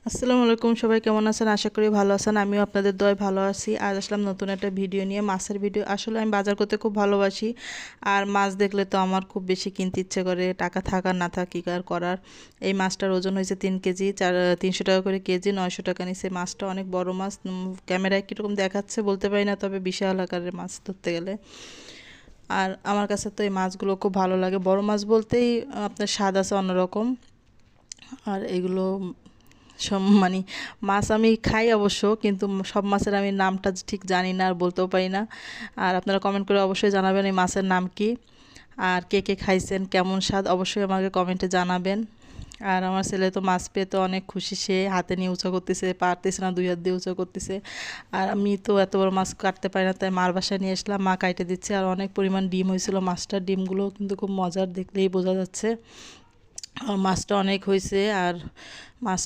আসসালামু আলাইকুম, সবাই কেমন আছেন? আশা করি ভালো আছেন। আমিও আপনাদের দয় ভালো আছি। আজ আসলাম নতুন একটা ভিডিও নিয়ে, মাছের ভিডিও। আসলে আমি বাজার করতে খুব ভালোবাসি, আর মাছ দেখলে তো আমার খুব বেশি কিনতে ইচ্ছে করে, টাকা থাকার না থাকি আর করার। এই মাছটার ওজন হয়েছে 3 কেজি, 300 টাকা করে কেজি, 900 টাকা নিচ্ছে। মাছটা অনেক বড় মাছ। ক্যামেরায় কীরকম দেখাচ্ছে বলতে পারি না, তবে বিশাল আকারের মাছ ধরতে গেলে। আর আমার কাছে তো এই মাছগুলো খুব ভালো লাগে। বড় মাছ বলতেই আপনার স্বাদ আছে অন্যরকম। আর এগুলো সব মানে মাছ আমি খাই অবশ্য, কিন্তু সব মাছের আমি নামটা ঠিক জানি না আর বলতেও পারি না। আর আপনারা কমেন্ট করে অবশ্যই জানাবেন এই মাছের নাম কি, আর কে কে খাইছেন, কেমন স্বাদ, অবশ্যই আমাকে কমেন্টে জানাবেন। আর আমার ছেলে তো মাছ পেয়ে তো অনেক খুশি, সে হাতে নিয়ে উঁচা করতেছে, পারতেছে না, 2 হাত দিয়ে উঁচা করতেছে। আর আমি তো এত বড় মাছ কাটতে পারি না, তাই মার বাসায় নিয়ে আসলাম, মা কাইটে দিচ্ছে। আর অনেক পরিমাণ ডিম হয়েছিল মাছটার, ডিমগুলো কিন্তু খুব মজার, দেখলেই বোঝা যাচ্ছে। আর মাছটা অনেক হয়েছে। আর মাছ